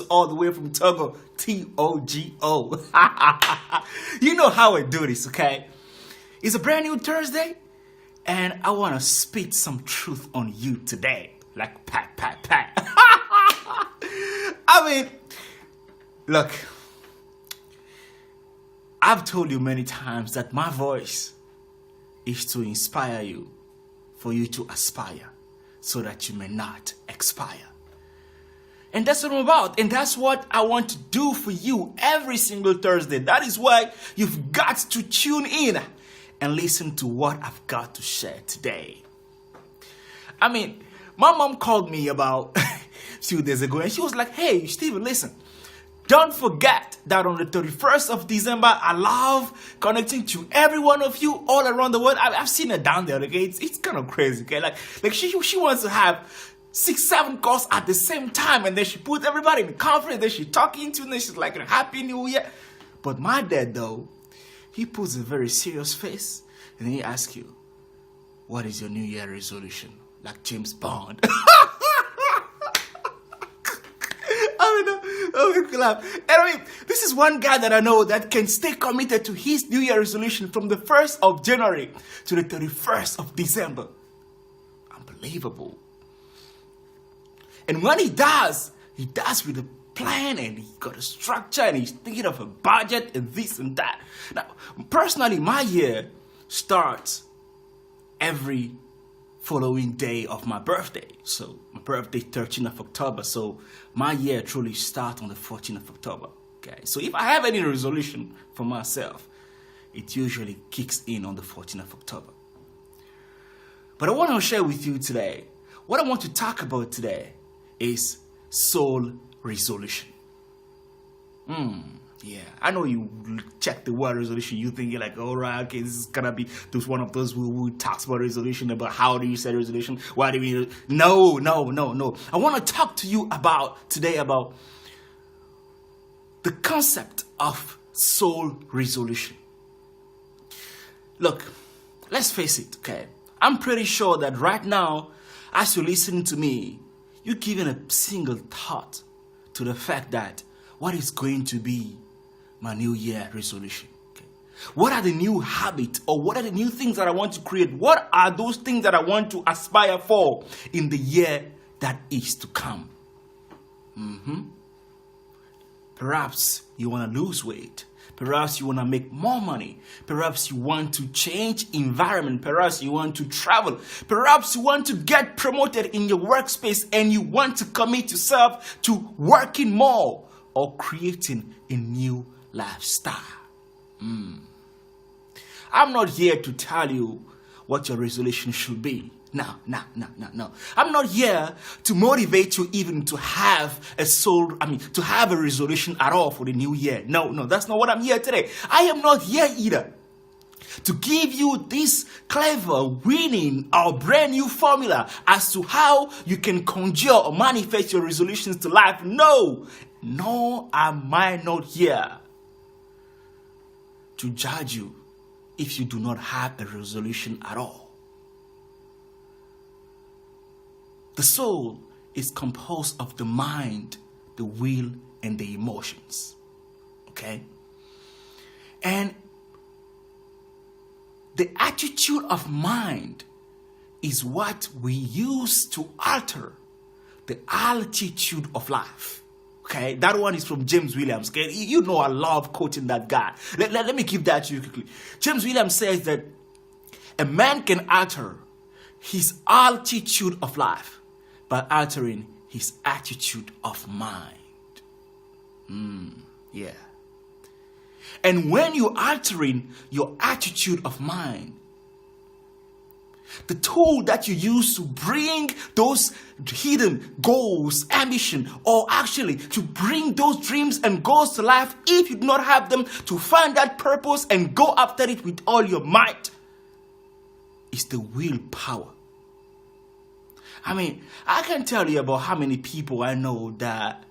All the way from Togo, Togo. You know how I do this, okay? It's a brand new Thursday, and I want to spit some truth on you today. Like pat, pat, pat. I mean, look, I've told you many times that my voice is to inspire you, for you to aspire, so that you may not expire. And that's what I'm about. And that's what I want to do for you every single Thursday. That is why you've got to tune in and listen to what I've got to share today. I mean, my mom called me about a few days ago and she was like, hey, Steven, listen. Don't forget that on the 31st of December, I love connecting to every one of you all around the world. I've seen her down there, okay? It's kind of crazy, okay? Like she wants to have 6-7 calls at the same time, and then she put everybody in the conference, then she talking to them, and she's like, Happy New Year. But my dad, though, he puts a very serious face, and then he asks you, what is your New Year resolution? Like James Bond. And this is one guy that I know that can stay committed to his New Year resolution from the 1st of January to the 31st of December. Unbelievable. And when he does with a plan, and he got a structure, and he's thinking of a budget and this and that. Now, personally, my year starts every following day of my birthday. So my birthday, 13th of October. So my year truly starts on the 14th of October. Okay. So if I have any resolution for myself, it usually kicks in on the 14th of October. But I want to share with you today, what I want to talk about today is soul resolution. Yeah, I know you check the word resolution, you think you're like, all right, okay, this is gonna be one of those who talks about resolution, about how do you set resolution, why do we, no. I want to talk to you today about the concept of soul resolution. Look, let's face it, okay? I'm pretty sure that right now, as you're listening to me, you're giving a single thought to the fact that what is going to be my New Year resolution? Okay? What are the new habits, or what are the new things that I want to create? What are those things that I want to aspire for in the year that is to come? Perhaps you want to lose weight. Perhaps you want to make more money. Perhaps you want to change environment. Perhaps you want to travel. Perhaps you want to get promoted in your workspace, and you want to commit yourself to working more or creating a new lifestyle. I'm not here to tell you what your resolution should be. No. I'm not here to motivate you even to have to have a resolution at all for the new year. No, that's not what I'm here today. I am not here either to give you this clever, winning, or brand new formula as to how you can conjure or manifest your resolutions to life. No, am I not here to judge you if you do not have a resolution at all. The soul is composed of the mind, the will, and the emotions. Okay? And the attitude of mind is what we use to alter the altitude of life. Okay? That one is from James Williams. Okay? You know I love quoting that guy. Let me give that to you quickly. James Williams says that a man can alter his altitude of life by altering his attitude of mind. Yeah. And when you're altering your attitude of mind, the tool that you use to bring those hidden goals, ambition, or actually to bring those dreams and goals to life, if you do not have them, to find that purpose and go after it with all your might, is the willpower. I mean, I can tell you about how many people I know that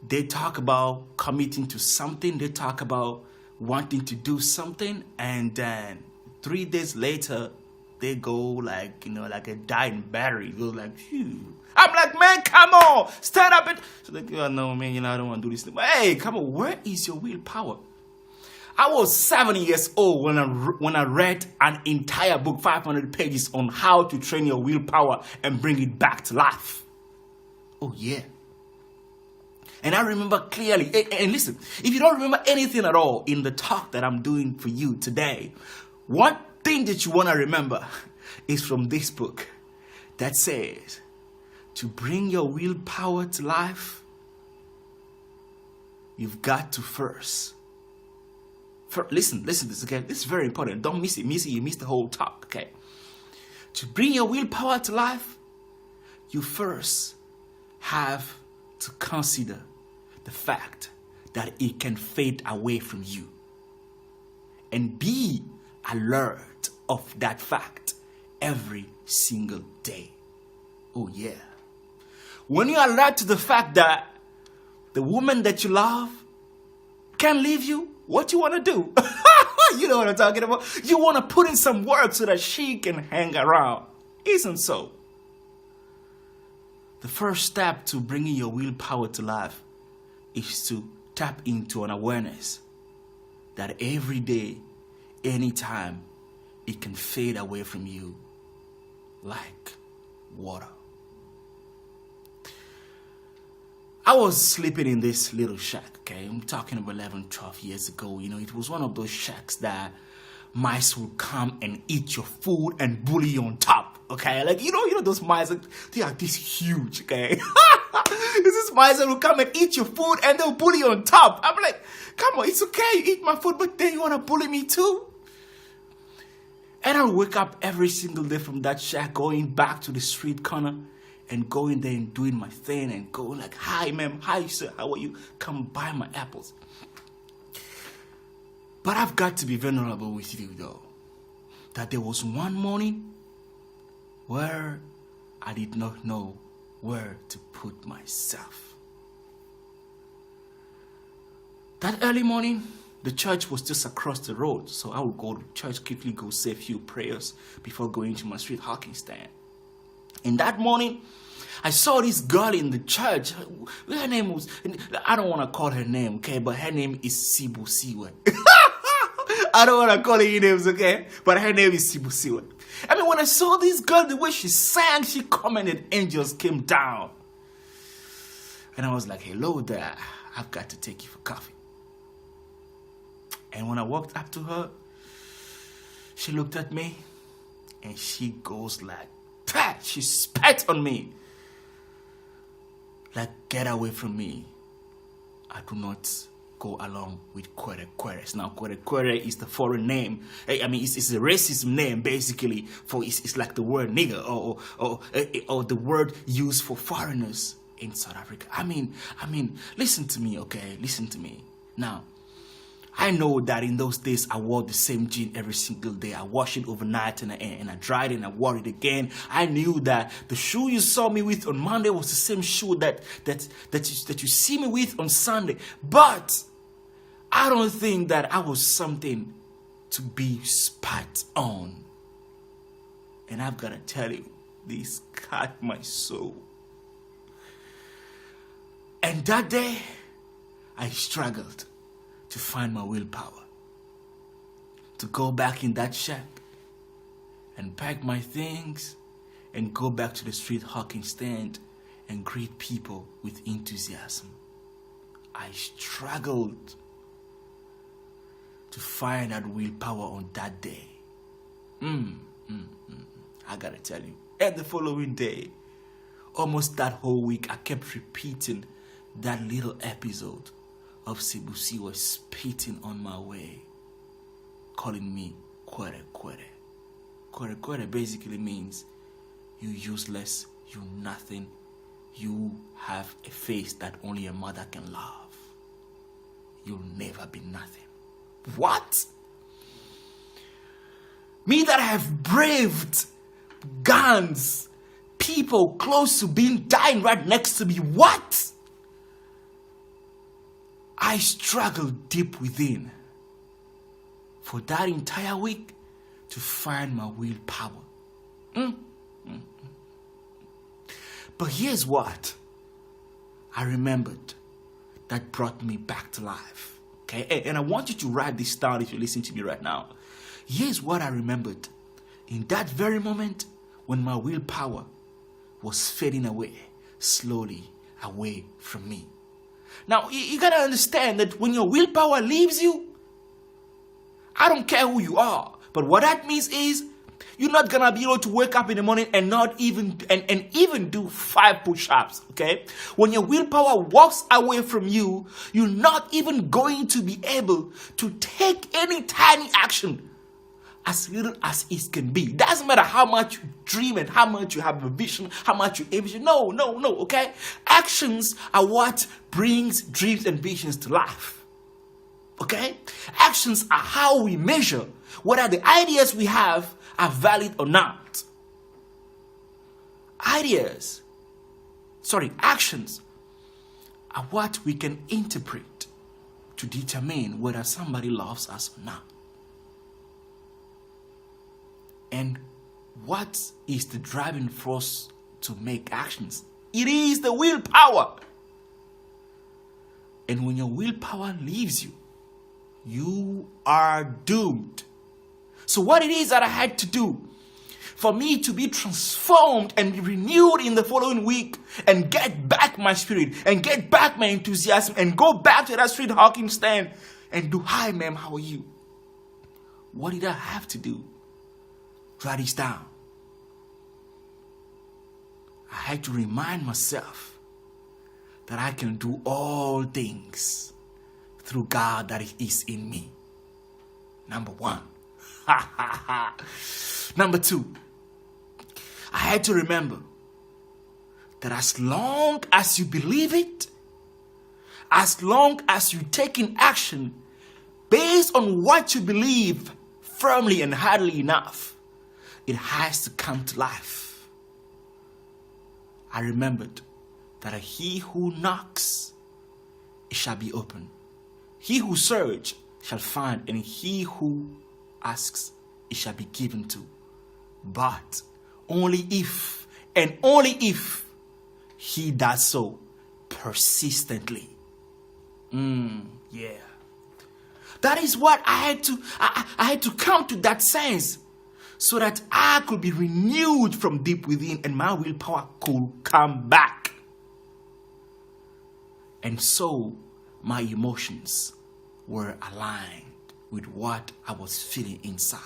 they talk about committing to something, they talk about wanting to do something, and then 3 days later, they go like, like a dying battery. It goes like, phew. I'm like, man, come on, stand up. So like, no, man, I don't want to do this. But hey, come on, where is your willpower? I was 7 years old when I read an entire book, 500 pages, on how to train your willpower and bring it back to life. Oh, yeah. And I remember clearly, and listen, if you don't remember anything at all in the talk that I'm doing for you today, one thing that you want to remember is from this book that says, to bring your willpower to life, you've got to first listen to this, okay? This is very important. Don't miss it. You miss the whole talk, okay? To bring your willpower to life, you first have to consider the fact that it can fade away from you. And be alert of that fact every single day. Oh, yeah. When you are alert to the fact that the woman that you love can leave you, what you want to do? You know what I'm talking about? You want to put in some work so that she can hang around. Isn't so? The first step to bringing your willpower to life is to tap into an awareness that every day, anytime, it can fade away from you like water. I was sleeping in this little shack, okay? I'm talking about 11, 12 years ago. It was one of those shacks that mice would come and eat your food and bully you on top, okay? Like, those mice, they are this huge, okay? This mice that will come and eat your food and they'll bully you on top. I'm like, come on, it's okay, you eat my food, but then you want to bully me too? And I'll wake up every single day from that shack, going back to the street corner, and going there and doing my thing and going like, hi, ma'am, hi, sir, how are you? Come buy my apples. But I've got to be vulnerable with you, though, that there was one morning where I did not know where to put myself. That early morning, the church was just across the road, so I would go to church, quickly go say a few prayers before going to my street hawking stand. And that morning, I saw this girl in the church. Her name was, I don't want to call her name, okay? But her name is Sibu Siwe. I don't want to call her names, okay? But her name is Sibu Siwe. I mean, when I saw this girl, the way she sang, she commented, angels came down. And I was like, hello there. I've got to take you for coffee. And when I walked up to her, she looked at me and she goes like, she spat on me. Like, get away from me. I do not go along with Queres. Now, Queres is the foreign name. I mean, it's a racist name, basically. For it's like the word nigger or the word used for foreigners in South Africa. I mean, listen to me, okay? Listen to me. Now, I know that in those days I wore the same jean every single day. I washed it overnight and I dried it and I wore it again. I knew that the shoe you saw me with on Monday was the same shoe that you see me with on Sunday. But I don't think that I was something to be spat on. And I've got to tell you, this cut my soul. And that day, I struggled to find my willpower to go back in that shack and pack my things and go back to the street hawking stand and greet people with enthusiasm. I struggled to find that willpower on that day. I gotta tell you. And the following day, almost that whole week, I kept repeating that little episode of Sibu Siwe spitting on my way, calling me Quere Quere. Quere Quere basically means you useless, you nothing, you have a face that only a mother can love. You'll never be nothing. What? Me that have braved guns, people close to being dying right next to me. What? I struggled deep within for that entire week to find my willpower But here's what I remembered that brought me back to life. Okay, and I want you to write this down if you're listening to me right now. Here's what I remembered in that very moment when my willpower was fading away, slowly away from me. Now, you gotta understand that when your willpower leaves you, I don't care who you are, but what that means is you're not gonna be able to wake up in the morning and not even even do 5 push-ups. Okay, when your willpower walks away from you, you're not even going to be able to take any tiny action, as little as it can be. Doesn't matter how much you dream and how much you have a vision, how much you envision. No, okay? Actions are what brings dreams and visions to life. Okay? Actions are how we measure whether the ideas we have are valid or not. Actions are what we can interpret to determine whether somebody loves us or not. And what is the driving force to make actions? It is the willpower. And when your willpower leaves you, you are doomed. So what it is that I had to do for me to be transformed and be renewed in the following week and get back my spirit and get back my enthusiasm and go back to that street hawking stand and do, "Hi ma'am, how are you?" What did I have to do? Write this down. I had to remind myself that I can do all things through God that is in me. Number 1. Number 2, I had to remember that as long as you believe it, as long as you take in action based on what you believe firmly and hardly enough, it has to come to life. I remembered that he who knocks, it shall be open. He who searches shall find, and he who asks, it shall be given to. But only if, and only if, he does so persistently. Yeah. That is what I had to come to that sense, so that I could be renewed from deep within and my willpower could come back. And so my emotions were aligned with what I was feeling inside.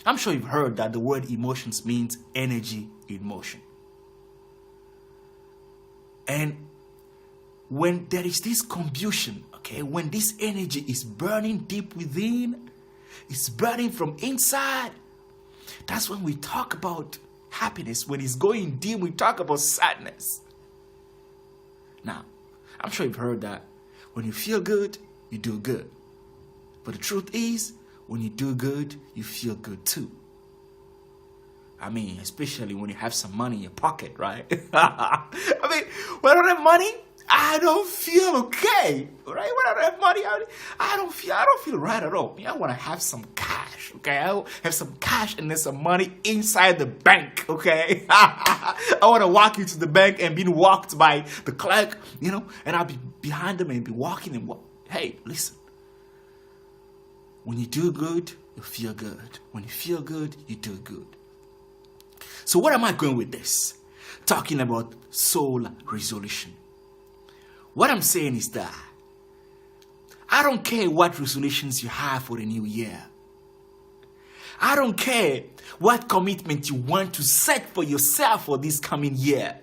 I'm sure you've heard that the word emotions means energy in motion. And when there is this combustion, okay, when this energy is burning deep within, it's burning from inside, that's when we talk about happiness. When it's going deep, we talk about sadness. Now, I'm sure you've heard that when you feel good, you do good. But the truth is, when you do good, you feel good too. I mean, especially when you have some money in your pocket, right? I mean, when I don't have money, I don't feel okay, right? When I don't have money, I don't feel right at all. I want to have some cash, okay? I have some cash and there's some money inside the bank, okay? I want to walk into the bank and be walked by the clerk, and I'll be behind them and be walking and hey, listen. When you do good, you feel good. When you feel good, you do good. So where am I going with this? Talking about soul resolution. What I'm saying is that I don't care what resolutions you have for the new year. I don't care what commitment you want to set for yourself for this coming year.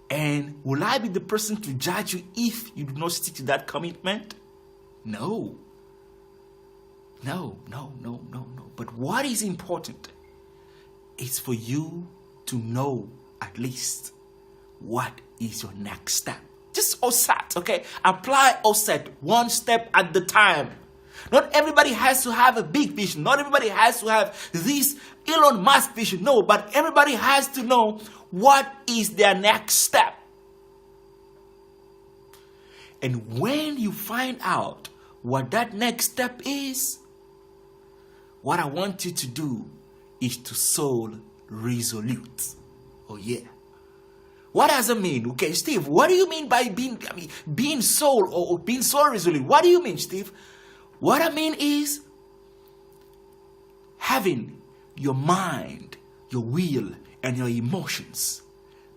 And will I be the person to judge you if you do not stick to that commitment? No. But what is important is for you to know at least what is your next step. Just OSAT, okay? Apply OSAT one step at the time. Not everybody has to have a big vision. Not everybody has to have this Elon Musk vision. No, but everybody has to know what is their next step. And when you find out what that next step is, what I want you to do is to soul resolute. Oh yeah. What does it mean? Okay, Steve, what do you mean by being soul or being soul resolute? What do you mean, Steve? What I mean is having your mind, your will, and your emotions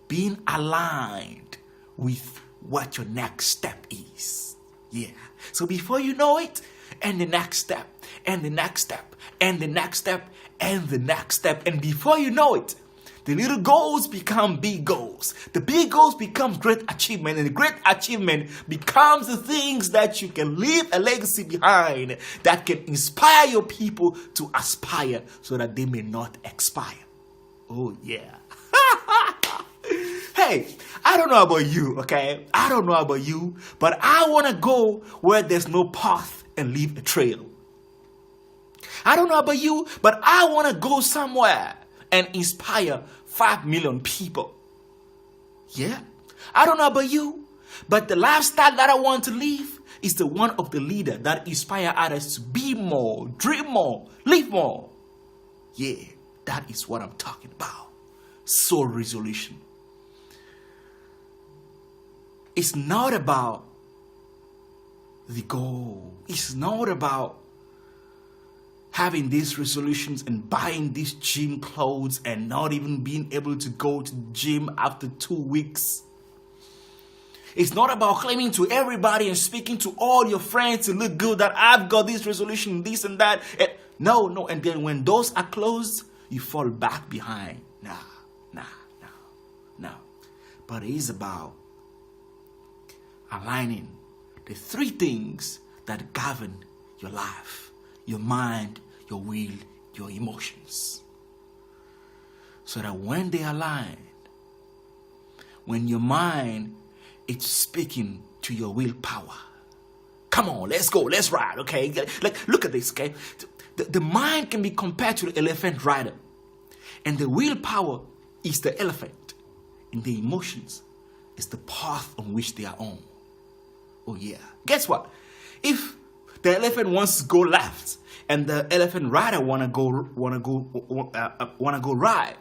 being aligned with what your next step is. Yeah. So before you know it, and the next step, and the next step, and the next step, and the next step, and before you know it, the little goals become big goals. The big goals become great achievement, and the great achievement becomes the things that you can leave a legacy behind that can inspire your people to aspire so that they may not expire. Oh yeah. Hey, I don't know about you, okay? I don't know about you, but I want to go where there's no path and leave a trail. I don't know about you, but I want to go somewhere and inspire 5 million people. Yeah. I don't know about you, but the lifestyle that I want to live is the one of the leader that inspire others to be more, dream more, live more. Yeah, that is what I'm talking about. Soul resolution. It's not about the goal. It's not about having these resolutions and buying these gym clothes and not even being able to go to the gym after 2 weeks. It's not about claiming to everybody and speaking to all your friends to look good that I've got this resolution, this and that. And no. And then when those are closed, you fall back behind. No. But it is about aligning the 3 things that govern your life: your mind, your will, your emotions. So that when they align, when your mind is speaking to your willpower, come on, let's go, let's ride, okay? Like, look at this, okay? The mind can be compared to the elephant rider, and the willpower is the elephant, and the emotions is the path on which they are on. Oh yeah. Guess what? If the elephant wants to go left and the elephant rider wanna go right,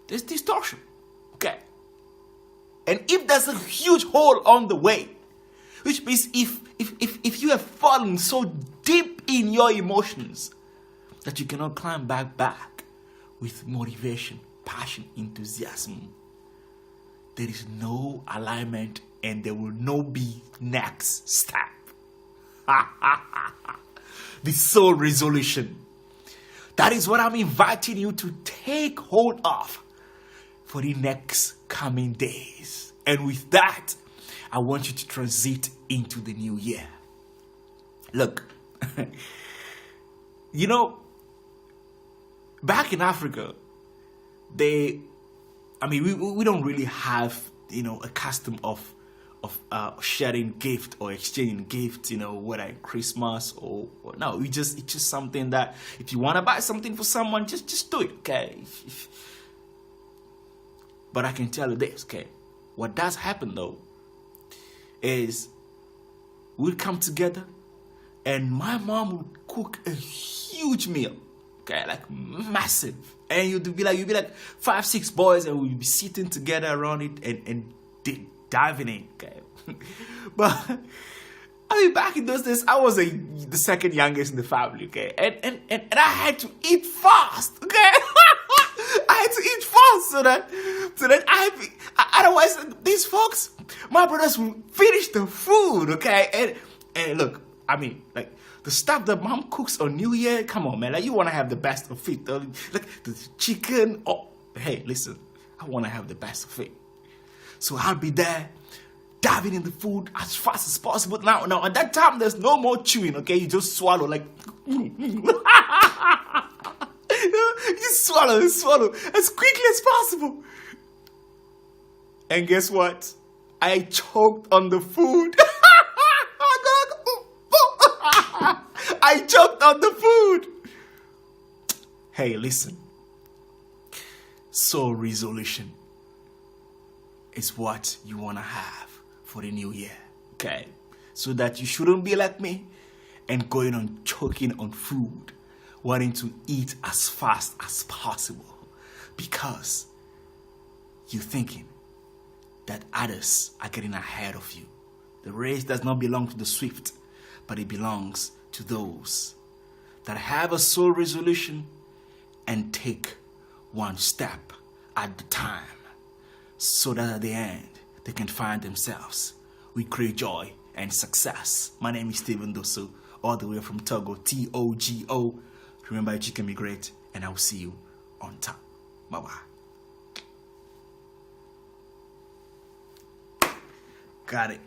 there's distortion. Okay. And if there's a huge hole on the way, which means if you have fallen so deep in your emotions that you cannot climb back with motivation, passion, enthusiasm, there is no alignment and there will no be next step. The soul resolution. That is what I'm inviting you to take hold of for the next coming days. And with that, I want you to transit into the new year. Look, you know, back in Africa, we don't really have, a custom of sharing gift or exchanging gift, whether at Christmas or no. It's just something that if you want to buy something for someone, just do it, okay? But I can tell you this, okay? What does happen though is we'll come together and my mom would cook a huge meal, okay, like massive. And you'd be like 5, 6 boys, and we'd be sitting together around it and diving in, okay? But back in those days, I was the second youngest in the family, okay? And I had to eat fast, okay? I had to eat fast so that otherwise these folks, my brothers, will finish the food, okay? And look, like the stuff that mom cooks on New Year, come on, man, like you want to have the best of it, like the chicken. Oh, hey, listen, I want to have the best of it. So I'll be there, diving in the food as fast as possible. Now, at that time, there's no more chewing, okay? You just swallow, like... you swallow as quickly as possible. And guess what? I choked on the food. I choked on the food. Hey, listen. Soul resolution is what you want to have for the new year, okay? So that you shouldn't be like me and going on choking on food wanting to eat as fast as possible because you're thinking that others are getting ahead of you. The race does not belong to the swift, but it belongs to those that have a soul resolution and take one step at the time, so that at the end they can find themselves with great joy and success. My name is Stephen Dosso, all the way from Togo, Togo. Remember, you can be great, and I will see you on top. Bye-bye. Got it.